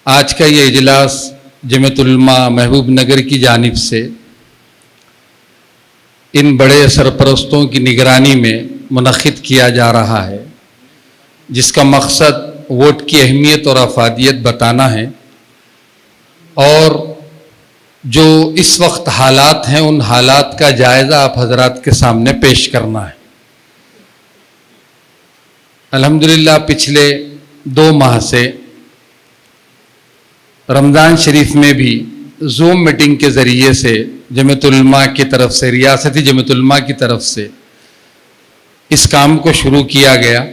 آج کا یہ اجلاس جمعیت علماء محبوب نگر کی جانب سے ان بڑے سرپرستوں کی نگرانی میں منعقد کیا جا رہا ہے، جس کا مقصد ووٹ کی اہمیت اور افادیت بتانا ہے، اور جو اس وقت حالات ہیں ان حالات کا جائزہ آپ حضرات کے سامنے پیش کرنا ہے۔ الحمدللہ پچھلے 2 ماہ سے رمضان شریف میں بھی زوم میٹنگ کے ذریعے سے جمعیت علماء کی طرف سے، ریاستی جمعیت علماء کی طرف سے اس کام کو شروع کیا گیا،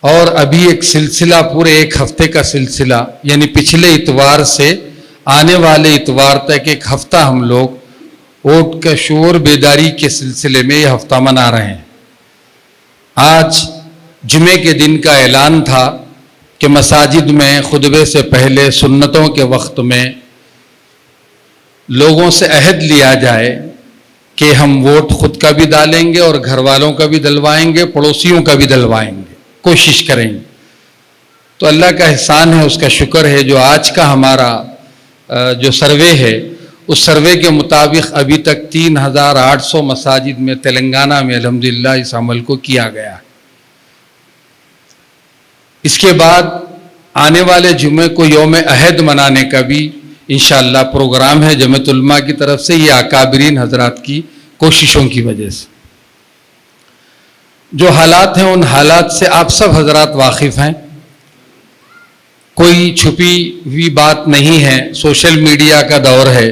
اور ابھی ایک سلسلہ پورے 1 ہفتے کا سلسلہ، یعنی پچھلے اتوار سے آنے والے اتوار تک 1 ہفتہ ہم لوگ ووٹ کا شعور بیداری کے سلسلے میں یہ ہفتہ منا رہے ہیں۔ آج جمعے کے دن کا اعلان تھا کہ مساجد میں خطبے سے پہلے سنتوں کے وقت میں لوگوں سے عہد لیا جائے کہ ہم ووٹ خود کا بھی ڈالیں گے اور گھر والوں کا بھی دلوائیں گے، پڑوسیوں کا بھی دلوائیں گے، کوشش کریں گے۔ تو اللہ کا احسان ہے، اس کا شکر ہے، جو آج کا ہمارا جو سروے ہے اس سروے کے مطابق ابھی تک 3800 مساجد میں تلنگانہ میں الحمدللہ اس عمل کو کیا گیا ہے۔ اس کے بعد آنے والے جمعے کو یوم عہد منانے کا بھی انشاءاللہ پروگرام ہے جمعیت علماء کی طرف سے، یہ اکابرین حضرات کی کوششوں کی وجہ سے۔ جو حالات ہیں ان حالات سے آپ سب حضرات واقف ہیں، کوئی چھپی ہوئی بات نہیں ہے، سوشل میڈیا کا دور ہے،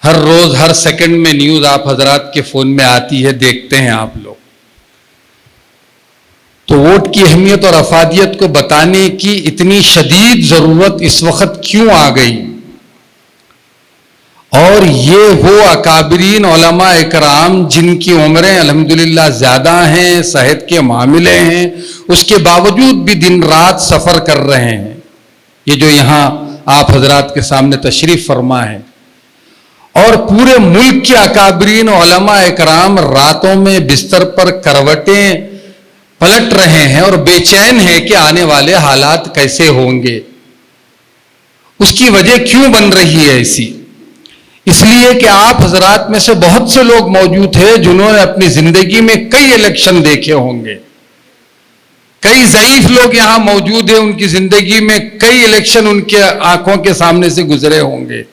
ہر روز ہر سیکنڈ میں نیوز آپ حضرات کے فون میں آتی ہے، دیکھتے ہیں آپ لوگ۔ تو ووٹ کی اہمیت اور افادیت کو بتانے کی اتنی شدید ضرورت اس وقت کیوں آ گئی، اور یہ وہ اکابرین علماء اکرام جن کی عمریں الحمدللہ زیادہ ہیں، صحت کے معاملے ہیں، اس کے باوجود بھی دن رات سفر کر رہے ہیں، یہ جو یہاں آپ حضرات کے سامنے تشریف فرما ہے، اور پورے ملک کے اکابرین علماء اکرام راتوں میں بستر پر کروٹیں پلٹ رہے ہیں اور بے چین ہیں کہ آنے والے حالات کیسے ہوں گے۔ اس کی وجہ کیوں بن رہی ہے ایسی؟ اس لیے کہ آپ حضرات میں سے بہت سے لوگ موجود ہیں جنہوں نے اپنی زندگی میں کئی الیکشن دیکھے ہوں گے، کئی ضعیف لوگ یہاں موجود ہیں، ان کی زندگی میں کئی الیکشن ان کے آنکھوں کے سامنے سے گزرے ہوں گے۔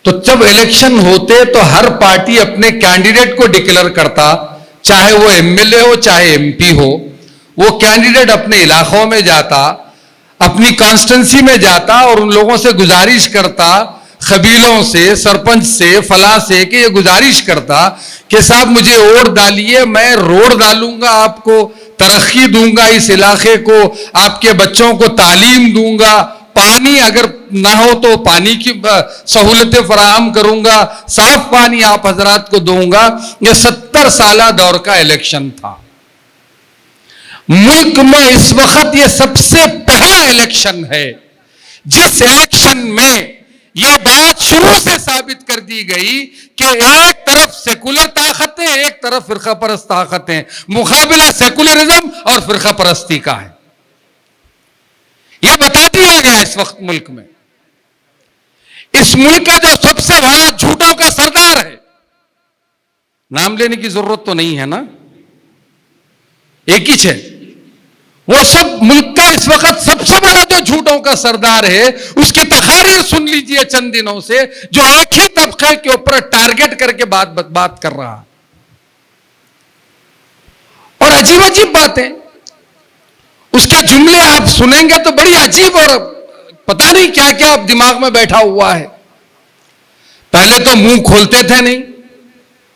تو جب الیکشن ہوتے تو ہر پارٹی اپنے کینڈیڈیٹ کو ڈکلیئر کرتا، چاہے وہ ایم ایل اے ہو چاہے ایم پی ہو، وہ کینڈیڈیٹ اپنے علاقوں میں جاتا، اپنی کانسٹنسی میں جاتا اور ان لوگوں سے گزارش کرتا، قبیلوں سے، سرپنچ سے، فلاں سے، کہ یہ گزارش کرتا کہ صاحب مجھے ووٹ ڈالیے، میں روڈ ڈالوں گا، آپ کو ترقی دوں گا، اس علاقے کو، آپ کے بچوں کو تعلیم دوں گا، پانی اگر نہ ہو تو پانی کی سہولتیں فراہم کروں گا، صاف پانی آپ حضرات کو دوں گا۔ یہ 70 سالہ دور کا الیکشن تھا۔ ملک میں اس وقت یہ سب سے پہلا الیکشن ہے جس الیکشن میں یہ بات شروع سے ثابت کر دی گئی کہ ایک طرف سیکولر طاقتیں، ایک طرف فرقہ پرست طاقتیں، مقابلہ سیکولرزم اور فرقہ پرستی کا ہے۔ یہ بتا دیا گیا اس وقت ملک میں۔ اس ملک کا جو سب سے بڑا جھوٹوں کا سردار ہے، نام لینے کی ضرورت تو نہیں ہے نا، ایک ہی ہے، وہ سب ملک کا اس وقت سب سے بڑا جو جھوٹوں کا سردار ہے، اس کی تقاریر سن لیجئے چند دنوں سے، جو ایک ہی طبقے کے اوپر ٹارگٹ کر کے بات کر رہا، اور عجیب عجیب باتیں، اس کے جملے آپ سنیں گے تو بڑی عجیب، اور پتہ نہیں کیا کیا آپ دماغ میں بیٹھا ہوا ہے۔ پہلے تو منہ کھولتے تھے نہیں،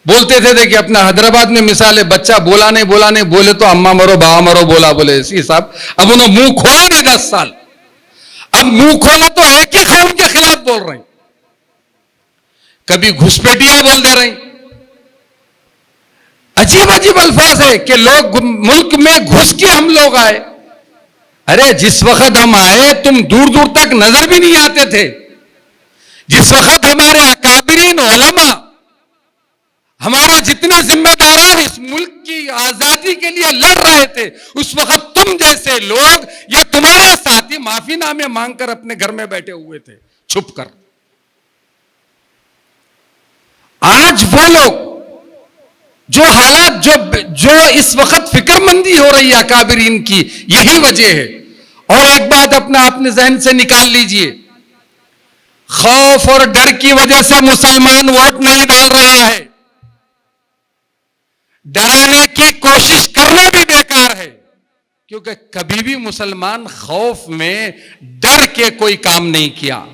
بولتے تھے کہ اپنا حیدرآباد میں مثال ہے، بچہ بولا نہیں بولے تو اماں مرو بابا مرو بولا بولے اسی صاحب۔ اب انہوں منہ کھولا نہیں 10 سال، اب منہ کھولا تو ایک ہی قوم کے خلاف بول رہے ہیں، کبھی گھسپیٹیاں بول دے رہے ہیں، عجیب عجیب الفاظ ہے کہ لوگ ملک میں گھس کے ہم لوگ آئے۔ ارے جس وقت ہم آئے تم دور دور تک نظر بھی نہیں آتے تھے، جس وقت ہمارے اکابرین علماء، ہمارے جتنے ذمہ داران اور اس ملک کی آزادی کے لیے لڑ رہے تھے، اس وقت تم جیسے لوگ یا تمہارے ساتھی معافی نامے مانگ کر اپنے گھر میں بیٹھے ہوئے تھے چھپ کر۔ آج وہ لوگ جو حالات جو اس وقت فکر مندی ہو رہی ہے اکابرین کی، یہی وجہ ہے۔ اور ایک بات اپنے ذہن سے نکال لیجئے، خوف اور ڈر کی وجہ سے مسلمان ووٹ نہیں ڈال رہا ہے، ڈرانے کی کوشش کرنا بھی بیکار ہے، کیونکہ کبھی بھی مسلمان خوف میں ڈر کے کوئی کام نہیں کیا۔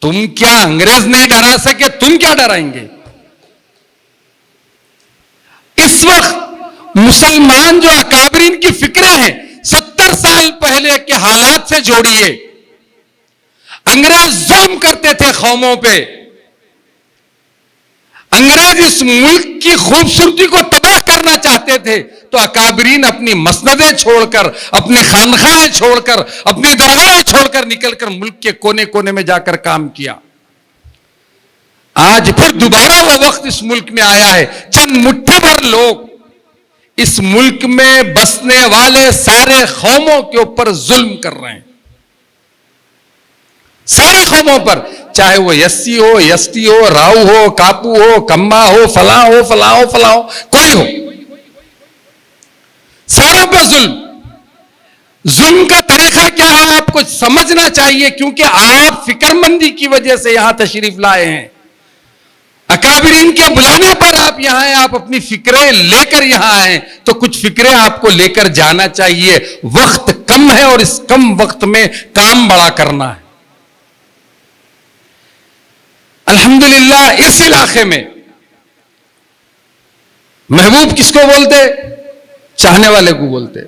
تم کیا انگریز نہیں ڈرا سکے، تم کیا ڈرائیں گے؟ اس وقت مسلمان جو اکابرین کی فکریں ہیں 70 سال پہلے کے حالات سے جوڑیے۔ انگریز ظلم کرتے تھے قوموں پہ، انگریز اس ملک کی خوبصورتی کو تباہ کرنا چاہتے تھے، تو اکابرین اپنی مسندیں چھوڑ کر، اپنی خانخاہیں چھوڑ کر، اپنی درگاہیں چھوڑ کر نکل کر ملک کے کونے کونے میں جا کر کام کیا۔ آج پھر دوبارہ وہ وقت اس ملک میں آیا ہے، چند مٹھی بھر لوگ اس ملک میں بسنے والے سارے قوموں کے اوپر ظلم کر رہے ہیں، سارے قوموں پر، چاہے وہ یسی ہو، یسٹی ہو، راؤ ہو، کاپو ہو، کما ہو، فلاں ہو، فلاں ہو، فلاں ہو، کوئی ہو، ساروں پہ ظلم۔ ظلم کا طریقہ کیا ہے آپ کو سمجھنا چاہیے، کیونکہ آپ فکر مندی کی وجہ سے یہاں تشریف لائے ہیں، اکابرین کے بلانے پر آپ یہاں ہیں، آپ اپنی فکریں لے کر یہاں آئے، تو کچھ فکریں آپ کو لے کر جانا چاہیے۔ وقت کم ہے اور اس کم وقت میں کام بڑا کرنا ہے۔ الحمدللہ اس علاقے میں محبوب کس کو بولتے؟ چاہنے والے کو بولتے،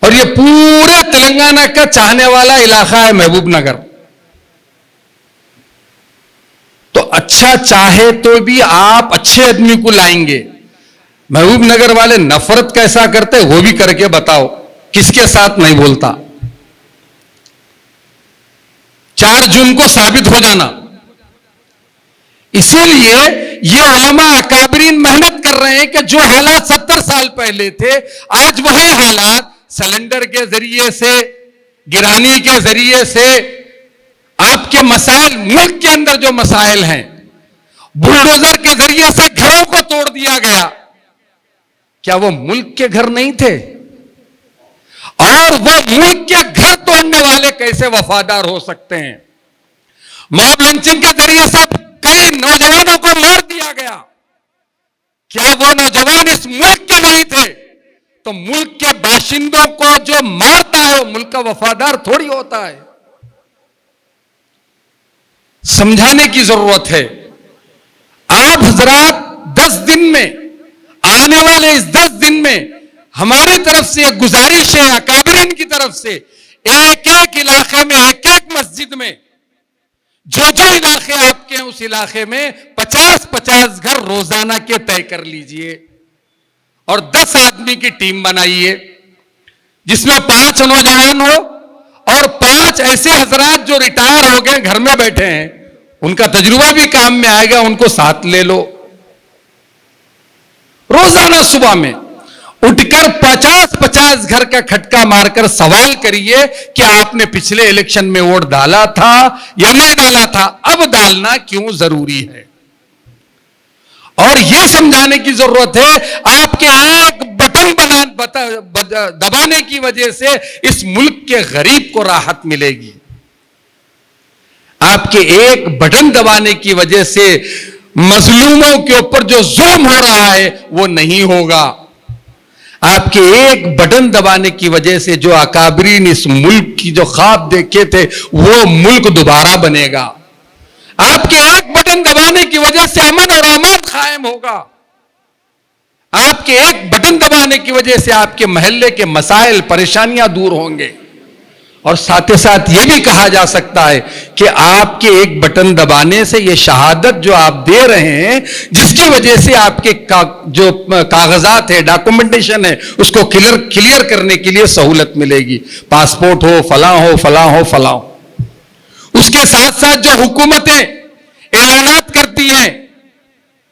اور یہ پورے تلنگانہ کا چاہنے والا علاقہ ہے محبوب نگر۔ تو اچھا چاہے تو بھی آپ اچھے آدمی کو لائیں گے۔ محبوب نگر والے نفرت کیسا کرتے وہ بھی کر کے بتاؤ، کس کے ساتھ نہیں بولتا۔ 4 جون کو ثابت ہو جانا۔ اسی لیے یہ علماء اکابرین محنت کر رہے ہیں کہ جو حالات 70 سال پہلے تھے، آج وہی حالات سلنڈر کے ذریعے سے، گرانی کے ذریعے سے، آپ کے مسائل، ملک کے اندر جو مسائل ہیں، بلڈوزر کے ذریعے سے گھروں کو توڑ دیا گیا، کیا وہ ملک کے گھر نہیں تھے؟ اور وہ ملک کے گھر توڑنے والے کیسے وفادار ہو سکتے ہیں؟ موب لنچنگ کے ذریعے سے کئی نوجوانوں کو مار دیا گیا، کیا وہ نوجوان اس ملک کے نہیں تھے؟ تو ملک کے باشندوں کو جو مارتا ہے وہ ملک کا وفادار تھوڑی ہوتا ہے۔ سمجھانے کی ضرورت ہے۔ آپ حضرات 10 دن میں، آنے والے اس 10 دن میں ہماری طرف سے ایک گزارش ہے، اکابرین کی طرف سے، ایک ایک علاقے میں، ایک ایک مسجد میں، جو علاقے آپ کے ہیں اس علاقے میں 50-50 گھر روزانہ کے طے کر لیجئے، اور 10 آدمی کی ٹیم بنائیے، جس میں 5 نوجوان ہو اور 5 ایسے حضرات جو ریٹائر ہو گئے گھر میں بیٹھے ہیں، ان کا تجربہ بھی کام میں آئے گا، ان کو ساتھ لے لو۔ روزانہ صبح میں اٹھ کر 50-50 گھر کا کھٹکا مار کر سوال کریے کہ آپ نے پچھلے الیکشن میں ووٹ ڈالا تھا یا نہیں ڈالا تھا، اب ڈالنا کیوں ضروری ہے؟ اور یہ سمجھانے کی ضرورت ہے، آپ کے ایک بٹن دبانے کی وجہ سے اس ملک کے غریب کو راحت ملے گی، آپ کے ایک بٹن دبانے کی وجہ سے مظلوموں کے اوپر جو ظلم ہو رہا ہے وہ نہیں ہوگا، آپ کے ایک بٹن دبانے کی وجہ سے جو اکابرین اس ملک کی جو خواب دیکھے تھے وہ ملک دوبارہ بنے گا، آپ کے ایک بٹن دبانے کی وجہ سے امن اور امان قائم ہوگا، آپ کے ایک بٹن دبانے کی وجہ سے آپ کے محلے کے مسائل، پریشانیاں دور ہوں گے۔ اور ساتھ ساتھ یہ بھی کہا جا سکتا ہے کہ آپ کے ایک بٹن دبانے سے یہ شہادت جو آپ دے رہے ہیں، جس کی وجہ سے آپ کے جو کاغذات ہے، ڈاکومنٹیشن ہے، اس کو کلیئر کرنے کے لیے سہولت ملے گی، پاسپورٹ ہو، فلاں ہو، فلاں ہو، فلاں ہو۔ اس کے ساتھ ساتھ جو حکومتیں اعلانات کرتی ہیں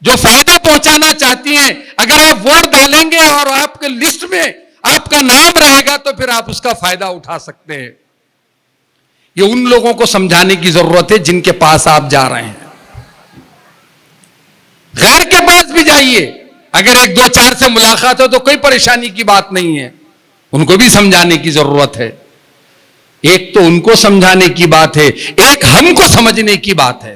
جو فائدہ پہنچانا چاہتی ہیں، اگر آپ ووٹ ڈالیں گے اور آپ کے لسٹ میں آپ کا نام رہے گا تو پھر آپ اس کا فائدہ اٹھا سکتے ہیں. یہ ان لوگوں کو سمجھانے کی ضرورت ہے جن کے پاس آپ جا رہے ہیں. غیر کے پاس بھی جائیے، اگر 1 2 4 سے ملاقات ہو تو کوئی پریشانی کی بات نہیں ہے، ان کو بھی سمجھانے کی ضرورت ہے. ایک تو ان کو سمجھانے کی بات ہے، ایک ہم کو سمجھنے کی بات ہے.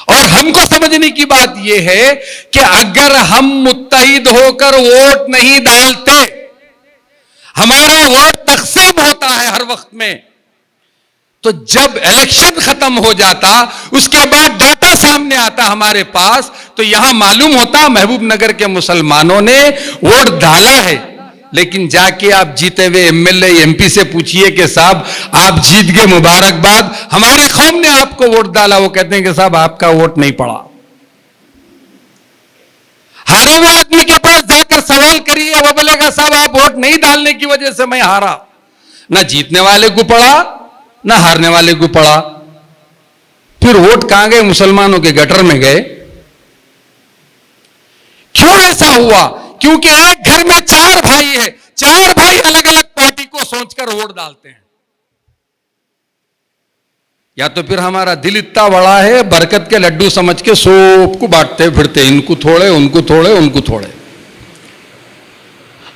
اور ہم کو سمجھنے کی بات یہ ہے کہ اگر ہم متحد ہو کر ووٹ نہیں ڈالتے، ہمارا ووٹ تقسیم ہوتا ہے ہر وقت میں، تو جب الیکشن ختم ہو جاتا، اس کے بعد ڈاٹا سامنے آتا ہمارے پاس، تو یہاں معلوم ہوتا محبوب نگر کے مسلمانوں نے ووٹ ڈالا ہے. لیکن جا کے آپ جیتے ہوئے M L A M P سے پوچھئے کہ صاحب آپ جیت گئے، مبارکباد، ہماری قوم نے آپ کو ووٹ ڈالا، وہ کہتے ہیں کہ صاحب آپ کا ووٹ نہیں پڑا. ہارے ہوئے آدمی کے پاس جا کر سوال کریے، وہ بولے گا صاحب آپ ووٹ نہیں ڈالنے کی وجہ سے میں ہارا. نہ جیتنے والے کو پڑا نہ ہارنے والے کو پڑا. پھر ووٹ کہاں گئے؟ مسلمانوں کے گٹر میں گئے. کیوں ایسا ہوا؟ کیونکہ ایک گھر میں 4 بھائی ہیں، 4 بھائی الگ الگ پارٹی کو سوچ کر ووٹ ڈالتے ہیں. یا تو پھر ہمارا دل اتنا بڑا ہے، برکت کے لڈو سمجھ کے سب کو بانٹتے پھرتے، ان کو تھوڑے ان کو تھوڑے ان کو تھوڑے.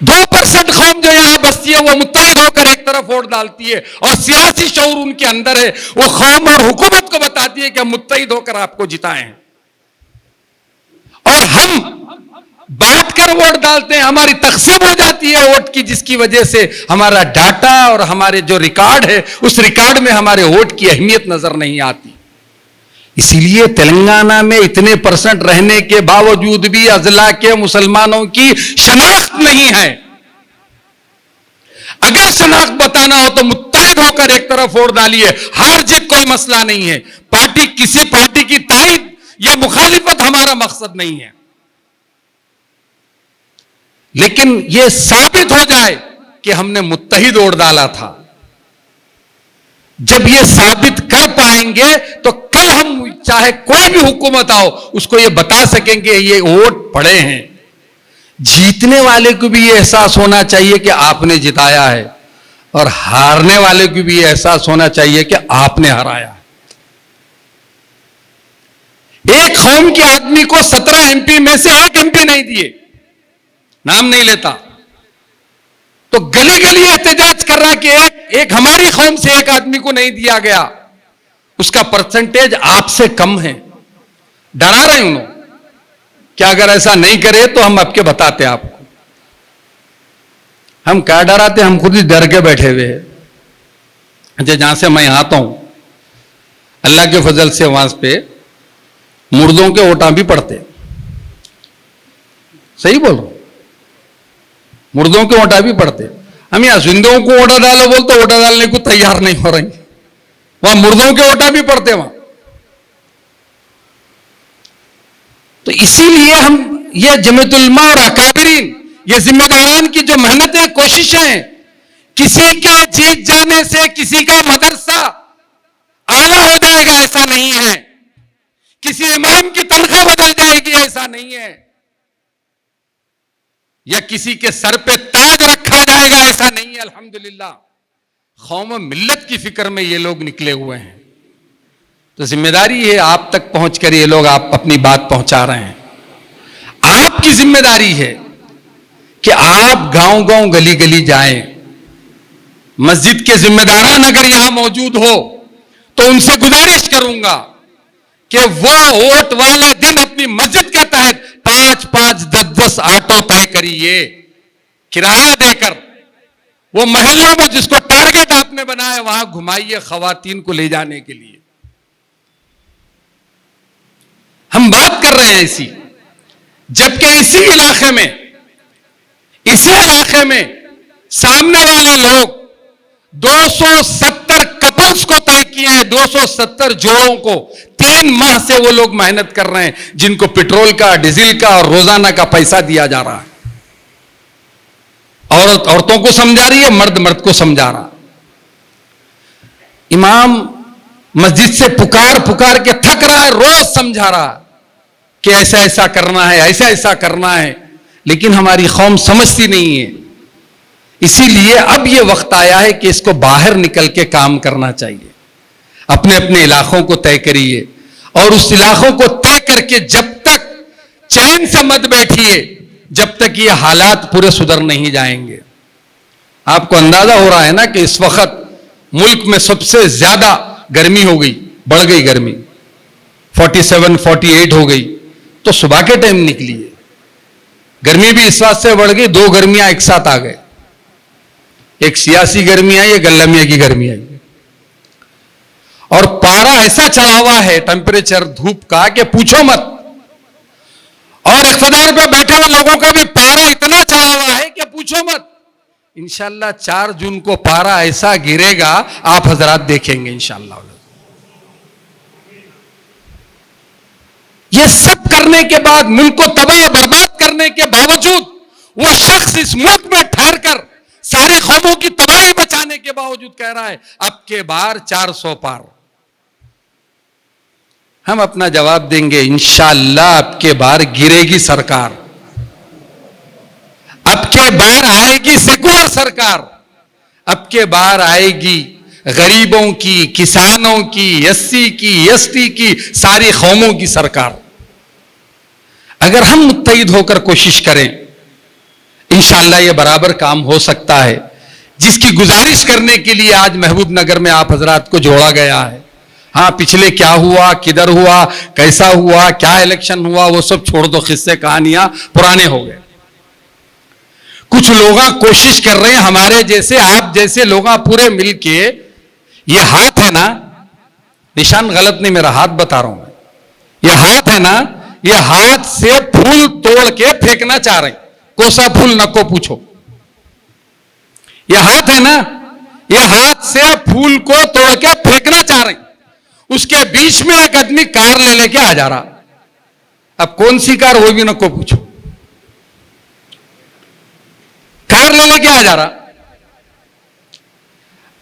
2% قوم جو یہاں بستی ہے وہ متحد ہو کر ایک طرف ووٹ ڈالتی ہے، اور سیاسی شعور ان کے اندر ہے، وہ قوم اور حکومت کو بتاتی ہے کہ ہم متحد ہو کر آپ کو جتائیں. اور ہم بانٹ کر ووٹ ڈالتے ہیں، ہماری تقسیم ہو جاتی ہے ووٹ کی، جس کی وجہ سے ہمارا ڈاٹا اور ہمارے جو ریکارڈ ہے اس ریکارڈ میں ہمارے ووٹ کی اہمیت نظر نہیں آتی. اسی لیے تلنگانہ میں اتنے % رہنے کے باوجود بھی اضلاع کے مسلمانوں کی شناخت نہیں ہے. اگر شناخت بتانا ہو تو متحد ہو کر ایک طرف ووٹ ڈالیے، ہار جیت کوئی مسئلہ نہیں ہے. کسی پارٹی کی تائید یا مخالفت ہمارا مقصد نہیں ہے، لیکن یہ ثابت ہو جائے کہ ہم نے متحد ووٹ ڈالا تھا. جب یہ ثابت کر پائیں گے تو کل ہم چاہے کوئی بھی حکومت آؤ اس کو یہ بتا سکیں گے یہ ووٹ پڑے ہیں. جیتنے والے کو بھی یہ احساس ہونا چاہیے کہ آپ نے جتایا ہے، اور ہارنے والے کو بھی یہ احساس ہونا چاہیے کہ آپ نے ہرایا. ایک قوم کے آدمی کو 17 MP میں سے 1 MP نہیں دیے، نام نہیں لیتا، تو گلی گلی احتجاج کر رہا کہ ایک ہماری قوم سے 1 آدمی کو نہیں دیا گیا، اس کا پرسنٹیج آپ سے کم ہے. ڈرا رہے انہوں کہ اگر ایسا نہیں کرے تو ہم اب کے بتاتے آپ کو. ہم کیا ڈراتے؟ ہم خود ہی ڈر کے بیٹھے ہوئے ہیں. اچھا، جہاں سے میں آتا ہوں اللہ کے فضل سے وہاں پہ مردوں کے ووٹاں بھی پڑتے. صحیح بول رہا ہوں، مردوں کے ووٹاں بھی پڑتے. ہم یہاں زندوں کو ووٹا ڈالو بولتے ووٹا ڈالنے کو تیار نہیں ہو رہی، وہاں مردوں کے ووٹاں بھی پڑتے وہاں. تو اسی لیے ہم یہ جمعیت علماء اور اکابرین، یہ ذمہ داران کی جو محنتیں کوششیں، کسی کے جیت جانے سے کسی کا مدرسہ اعلیٰ ہو جائے گا ایسا نہیں ہے، کسی امام کی تنخواہ بدل جائے گی ایسا نہیں ہے، یا کسی کے سر پہ تاج رکھا جائے گا ایسا نہیں ہے. الحمدللہ قوم و ملت کی فکر میں یہ لوگ نکلے ہوئے ہیں. تو ذمہ داری ہے آپ تک پہنچ کر یہ لوگ آپ اپنی بات پہنچا رہے ہیں. آپ کی ذمہ داری ہے کہ آپ گاؤں گاؤں گلی گلی جائیں. مسجد کے ذمہ داران اگر یہاں موجود ہو تو ان سے گزارش کروں گا کہ وہ ووٹ والے دن اپنی مسجد کے تحت 5 10 آٹو طے کریے کرایہ دے کر. وہ محلوں میں جس کو ٹارگٹ آپ نے بنایا وہاں گھمائیے خواتین کو لے جانے کے لیے. ہم بات کر رہے ہیں اسی، جبکہ اسی علاقے میں سامنے والے لوگ 270 کپلز کو طے کیے ہیں، 270 جوڑوں کو 3 ماہ سے وہ لوگ محنت کر رہے ہیں، جن کو پیٹرول کا، ڈیزل کا اور روزانہ کا پیسہ دیا جا رہا ہے. عورت عورتوں کو سمجھا رہی ہے، مرد مرد کو سمجھا رہا. امام مسجد سے پکار کے تھک رہا ہے، روز سمجھا رہا کہ ایسا ایسا کرنا ہے، ایسا ایسا کرنا ہے، لیکن ہماری قوم سمجھتی نہیں ہے. اسی لیے اب یہ وقت آیا ہے کہ اس کو باہر نکل کے کام کرنا چاہیے. اپنے اپنے علاقوں کو طے کریے، اور اس علاقوں کو طے کر کے جب تک چین سے مت بیٹھیے جب تک یہ حالات پورے سدھر نہیں جائیں گے. آپ کو اندازہ ہو رہا ہے نا کہ اس وقت ملک میں سب سے زیادہ گرمی ہو گئی، بڑھ گئی گرمی، 47 48 ہو گئی. تو صبح کے ٹائم نکلی ہے گرمی بھی اس وقت سے بڑھ گئی. دو گرمیاں ایک ساتھ آ گئے، ایک سیاسی گرمی آئی، ایک المیہ کی گرمی آئی. اور پارا ایسا چڑھا ہوا ہے ٹیمپریچر دھوپ کا کہ پوچھو مت. اور اقتدار پہ بیٹھے ہوئے لوگوں کا بھی پارا اتنا چڑھا ہوا ہے کہ پوچھو مت. انشاءاللہ 4 جون کو پارا ایسا گرے گا آپ حضرات دیکھیں گے انشاءاللہ. یہ سب کرنے کے بعد، ملک کو تباہ برباد کرنے کے باوجود، وہ شخص اس ملک میں ٹھہر کر ساری قوموں کی تباہی مچانے کے باوجود کہہ رہا ہے اب کے بار 400 پار. ہم اپنا جواب دیں گے انشاءاللہ اب کے بار گرے گی سرکار. اب کے بار آئے گی سیکولر سرکار. اب کے بار آئے گی غریبوں کی، کسانوں کی، SC کی، ST کی، ساری قوموں کی سرکار. اگر ہم متحد ہو کر کوشش کریں انشاءاللہ یہ برابر کام ہو سکتا ہے. جس کی گزارش کرنے کے لیے آج محبوب نگر میں آپ حضرات کو جوڑا گیا ہے. ہاں پچھلے کیا ہوا، کدھر ہوا، کیسا ہوا، کیا الیکشن ہوا، وہ سب چھوڑ دو، قصے کہانیاں پرانے ہو گئے. کچھ لوگ کوشش کر رہے ہیں ہمارے جیسے، آپ جیسے لوگ پورے مل کے، یہ ہاتھ ہے نا، نشان غلط نہیں، میرا ہاتھ بتا رہا ہوں میں، یہ ہاتھ ہے نا، یہ ہاتھ سے پھول توڑ کے پھینکنا چاہ رہے ہیں. کوسا پھول نہ کو پوچھو. یہ ہاتھ ہے نا، یہ ہاتھ سے پھول کو توڑ کے پھینکنا چاہ رہے ہیں. اس کے بیچ میں ایک آدمی کار لے کے آ جا رہا. اب کون سی کار وہ بھی نہ کو پوچھو. کار لے کے آ جا رہا.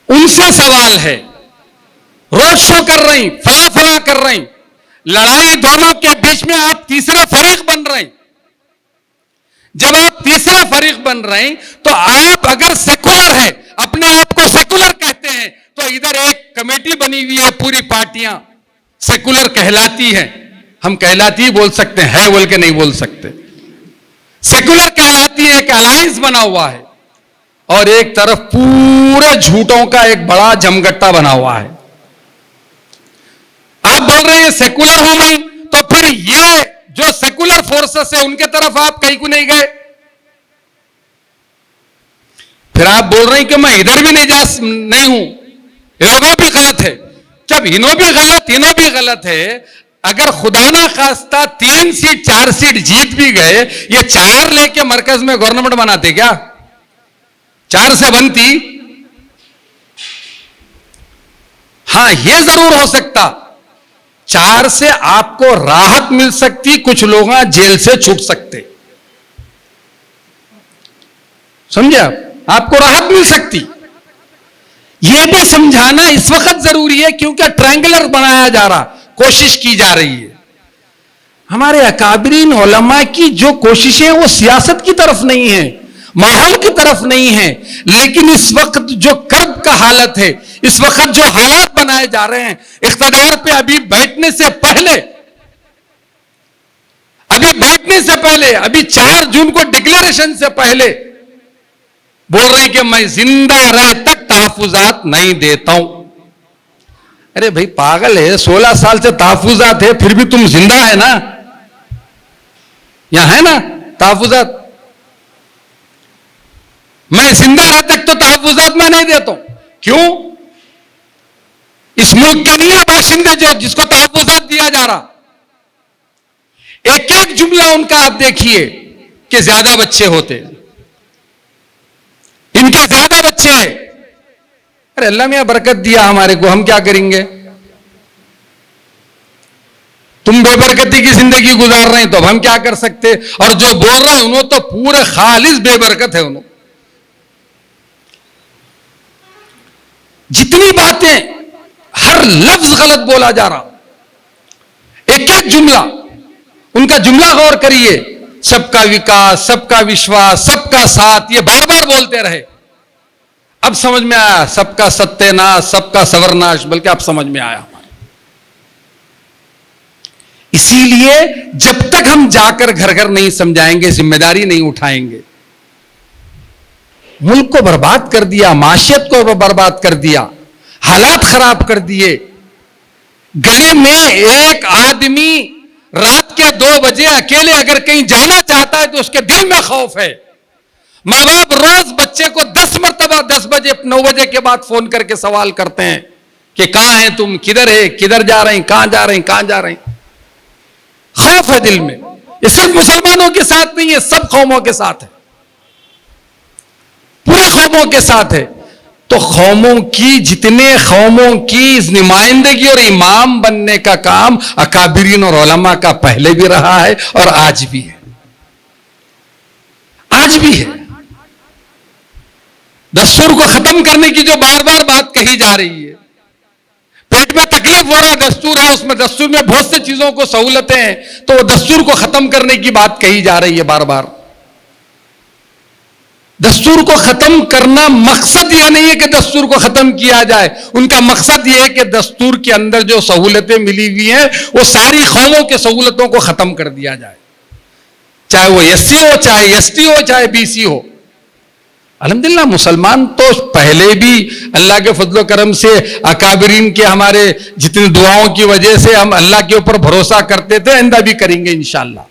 ان سے سوال ہے، روڈ شو کر رہی، فلاں فلاں کر رہی، لڑائی دونوں کے بیچ میں آپ تیسرا فریق بن رہے ہیں. جب آپ تیسرا فریق بن رہے ہیں تو آپ اگر سیکولر ہے، اپنے آپ کو سیکولر کہتے ہیں، تو ادھر ایک کمیٹی بنی ہوئی ہے، پوری پارٹیاں سیکولر کہلاتی ہیں. ہم کہلاتی ہی بول سکتے ہیں، بول کے نہیں بول سکتے. سیکولر کہلاتی ہے، ایک الائنس بنا ہوا ہے، اور ایک طرف پورے جھوٹوں کا ایک بڑا جمگٹا بنا ہوا ہے. آپ بول رہے ہیں سیکولر ہوں میں، تو پھر یہ جو سیکولر فورسز ہے ان کے طرف آپ کہیں کو نہیں گئے. پھر آپ بول رہے ہیں کہ میں ادھر بھی نہیں ہوں، انہوں بھی غلط ہے. جب انہوں بھی غلط ہے، اگر خدا نہ خواستہ 3 سیٹ 4 سیٹ جیت بھی گئے، یہ 4 لے کے مرکز میں گورنمنٹ بناتے کیا؟ 4 سے بنتی. ہاں یہ ضرور ہو سکتا، 4 سے آپ کو راحت مل سکتی، کچھ لوگ جیل سے چھوٹ سکتے. سمجھے آپ کو راحت مل سکتی. یہ بھی سمجھانا اس وقت ضروری ہے کیونکہ ٹرائنگولر بنایا جا رہا، کوشش کی جا رہی ہے. ہمارے اکابرین علماء کی جو کوششیں وہ سیاست کی طرف نہیں ہیں، ماحول کی طرف نہیں ہیں، لیکن اس وقت جو کرب کا حالت ہے، اس وقت جو حالات بنائے جا رہے ہیں، اقتدار پہ ابھی بیٹھنے سے پہلے، ابھی 4 جون کو ڈکلیریشن سے پہلے بول رہے ہیں کہ میں زندہ رہے تک تحفظات نہیں دیتا ہوں. ارے بھائی پاگل ہے، 16 سال سے تحفظات ہے، پھر بھی تم زندہ ہے نا، یہاں ہے نا تحفظات. میں زندہ رہے تک تو تحفظات میں نہیں دیتا ہوں. کیوں؟ اس ملک کے نہیں باشندے جس کو تحفظات دیا جا رہا، ایک ایک جملہ ان کا آپ دیکھیے کہ زیادہ بچے ہوتے، ان کے زیادہ بچے ہیں. ارے اللہ میاں برکت دیا ہمارے کو، ہم کیا کریں گے؟ تم بے برکتی کی زندگی گزار رہے ہیں تو اب ہم کیا کر سکتے؟ اور جو بول رہے ہیں انہوں تو پورے خالص بے برکت ہے. انہوں جتنی باتیں، ہر لفظ غلط بولا جا رہا، ایک ایک جملہ. ان کا جملہ غور کریے، سب کا وکاس، سب کا وشواس، سب کا ساتھ، یہ بار بار بولتے رہے. اب سمجھ میں آیا سب کا ستیہ ناش، سب کا سورناش، بلکہ اب سمجھ میں آیا. اسی لیے جب تک ہم جا کر گھر گھر نہیں سمجھائیں گے، ذمہ داری نہیں اٹھائیں گے، ملک کو برباد کر دیا، معاشیت کو برباد کر دیا، حالات خراب کر دیے. گلی میں ایک آدمی رات کے 2 بجے اکیلے اگر کہیں جانا چاہتا ہے تو اس کے دل میں خوف ہے. ماں باپ روز بچے کو 10 مرتبہ 10 بجے 9 بجے کے بعد فون کر کے سوال کرتے ہیں کہ کہاں ہیں تم، کدھر ہے، کدھر جا رہے ہیں، کہاں جا رہے ہیں، کہاں جا رہے ہیں. خوف ہے دل میں. یہ صرف مسلمانوں کے ساتھ نہیں ہے، سب قوموں کے ساتھ ہے، پورے قوموں کے ساتھ ہے. تو قوموں کی، جتنے قوموں کی نمائندگی اور امام بننے کا کام اکابرین اور علماء کا پہلے بھی رہا ہے اور آج بھی ہے. آج بھی ہے. دستور کو ختم کرنے کی جو بار بار بات کہی جا رہی ہے، پیٹ میں تکلیف ہو رہا دستور ہے، اس میں دستور میں بہت سے چیزوں کو سہولتیں ہیں، تو دستور کو ختم کرنے کی بات کہی جا رہی ہے بار بار. دستور کو ختم کرنا مقصد یہ نہیں ہے کہ دستور کو ختم کیا جائے. ان کا مقصد یہ ہے کہ دستور کے اندر جو سہولتیں ملی ہوئی ہیں وہ ساری قوموں کے سہولتوں کو ختم کر دیا جائے، چاہے وہ ایس سی ہو، چاہے ایس ٹی ہو، چاہے بی سی ہو. الحمدللہ مسلمان تو پہلے بھی اللہ کے فضل و کرم سے اکابرین کے ہمارے جتنی دعاؤں کی وجہ سے ہم اللہ کے اوپر بھروسہ کرتے تھے، آئندہ بھی کریں گے انشاءاللہ.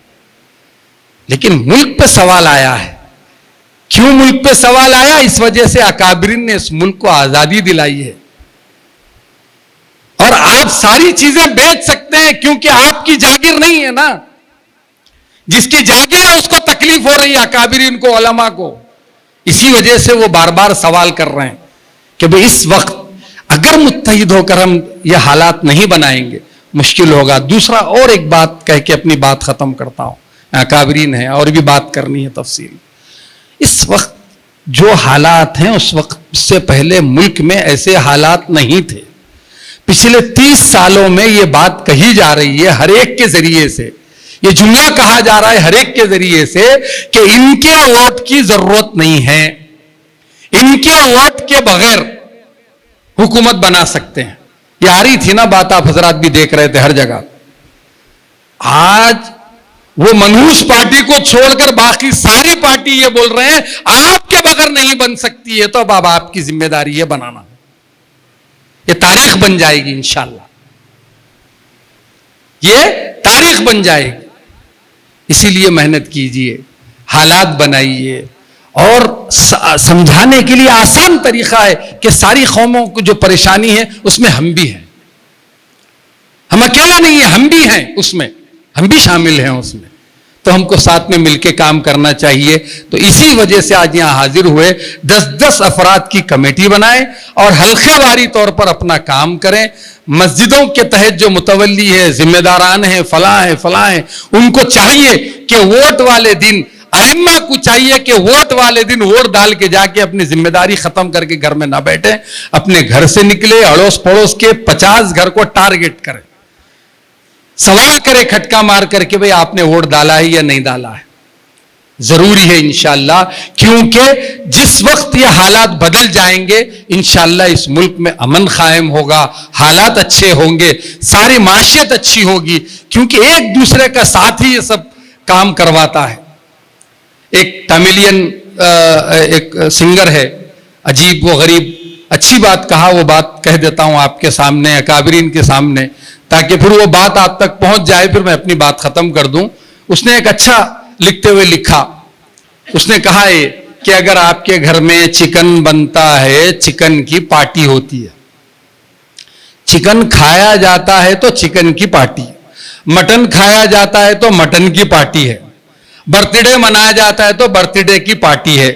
لیکن ملک پہ سوال آیا ہے. کیوں ملک پہ سوال آیا؟ اس وجہ سے اکابرین نے اس ملک کو آزادی دلائی ہے. اور آپ ساری چیزیں بیچ سکتے ہیں کیونکہ آپ کی جاگیر نہیں ہے نا. جس کی جاگیر ہے اس کو تکلیف ہو رہی ہے، اکابرین کو، علماء کو. اسی وجہ سے وہ بار بار سوال کر رہے ہیں کہ بھئی اس وقت اگر متحد ہو کر ہم یہ حالات نہیں بنائیں گے مشکل ہوگا. دوسرا اور ایک بات کہہ کے اپنی بات ختم کرتا ہوں. اکابرین ہے اور بھی بات کرنی ہے تفصیل. اس وقت جو حالات ہیں اس وقت سے پہلے ملک میں ایسے حالات نہیں تھے. پچھلے 30 سالوں میں یہ بات کہی جا رہی ہے ہر ایک کے ذریعے سے، یہ جملہ کہا جا رہا ہے ہر ایک کے ذریعے سے کہ ان کے ووٹ کی ضرورت نہیں ہے، ان کے ووٹ کے بغیر حکومت بنا سکتے ہیں. یہ آ رہی تھی نا بات، آپ حضرات بھی دیکھ رہے تھے ہر جگہ. آج وہ منحوس پارٹی کو چھوڑ کر باقی ساری پارٹی یہ بول رہے ہیں آپ کے بغیر نہیں بن سکتی ہے. تو اب آپ کی ذمہ داری ہے بنانا. یہ تاریخ بن جائے گی انشاءاللہ، یہ تاریخ بن جائے گی. اسی لیے محنت کیجئے، حالات بنائیے. اور سمجھانے کے لیے آسان طریقہ ہے کہ ساری قوموں کو جو پریشانی ہے اس میں ہم بھی ہیں. ہم اکیلے نہیں ہیں، ہم بھی ہیں اس میں، ہم بھی شامل ہیں اس میں. تو ہم کو ساتھ میں مل کے کام کرنا چاہیے. تو اسی وجہ سے آج یہاں حاضر ہوئے. 10 افراد کی کمیٹی بنائیں اور حلقے واری طور پر اپنا کام کریں. مسجدوں کے تحت جو متولی ہے، ذمہ داران ہیں، فلاں ہیں، ان کو چاہیے کہ ووٹ والے دن، ائمہ کو چاہیے کہ ووٹ والے دن ووٹ ڈال کے جا کے اپنی ذمہ داری ختم کر کے گھر میں نہ بیٹھیں، اپنے گھر سے نکلے، اڑوس پڑوس کے 50 گھر کو ٹارگٹ کریں، سوال کرے کھٹکا مار کر کے بھئی آپ نے ووٹ ڈالا ہے یا نہیں ڈالا ہے. ضروری ہے انشاءاللہ، کیونکہ جس وقت یہ حالات بدل جائیں گے انشاءاللہ اس ملک میں امن قائم ہوگا، حالات اچھے ہوں گے، ساری معاشیت اچھی ہوگی. کیونکہ ایک دوسرے کا ساتھ ہی یہ سب کام کرواتا ہے. ایک تاملین ایک سنگر ہے، عجیب و غریب، اچھی بات کہا، وہ بات کہہ دیتا ہوں آپ کے سامنے، اکابرین کے سامنے، تاکہ پھر وہ بات آپ تک پہنچ جائے، پھر میں اپنی بات ختم کر دوں. اس نے ایک اچھا لکھتے ہوئے لکھا. اس نے کہا ہے کہ اگر آپ کے گھر میں چکن بنتا ہے، چکن کی پارٹی ہوتی ہے. چکن کھایا جاتا ہے تو چکن کی پارٹی، مٹن کھایا جاتا ہے تو مٹن کی پارٹی ہے، برتھ ڈے منایا جاتا ہے تو برتھ ڈے کی پارٹی ہے.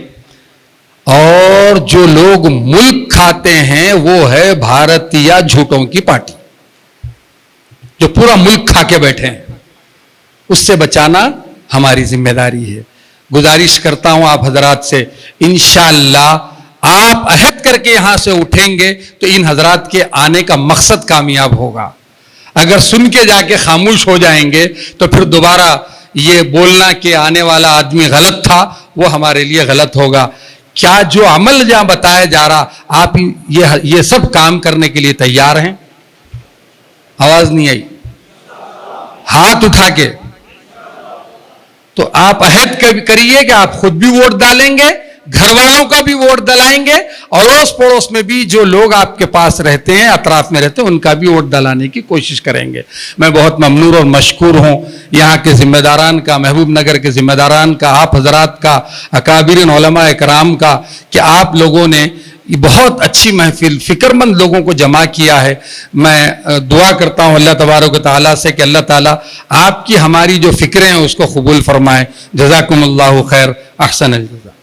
اور جو لوگ ملک کھاتے ہیں وہ ہے بھارتیہ جھوٹوں کی پارٹی، جو پورا ملک کھا کے بیٹھے ہیں. اس سے بچانا ہماری ذمہ داری ہے. گزارش کرتا ہوں آپ حضرات سے، انشاءاللہ آپ عہد کر کے یہاں سے اٹھیں گے تو ان حضرات کے آنے کا مقصد کامیاب ہوگا. اگر سن کے جا کے خاموش ہو جائیں گے تو پھر دوبارہ یہ بولنا کہ آنے والا آدمی غلط تھا وہ ہمارے لیے غلط ہوگا. کیا جو عمل جہاں بتایا جا رہا آپ یہ سب کام کرنے کے لیے تیار ہیں؟ آواز نہیں آئی. ہاتھ اٹھا کے. تو آپ عہد کریے کہ آپ خود بھی ووٹ ڈالیں گے, گھر والوں کا بھی ووٹ ڈلائیں گے, اڑوس پڑوس میں بھی جو لوگ آپ کے پاس رہتے ہیں, اطراف میں رہتے ہیں, ان کا بھی ووٹ ڈلانے کی کوشش کریں گے. میں بہت ممنون اور مشکور ہوں یہاں کے ذمہ داران کا, محبوب نگر کے ذمہ داران کا, آپ حضرات کا, اکابرین علماء کرام کا, کہ آپ لوگوں نے یہ بہت اچھی محفل فکر مند لوگوں کو جمع کیا ہے. میں دعا کرتا ہوں اللہ تبارک و تعالیٰ سے کہ اللہ تعالیٰ آپ کی ہماری جو فکریں ہیں اس کو قبول فرمائے. جزاکم اللہ خیر, احسن الجزا.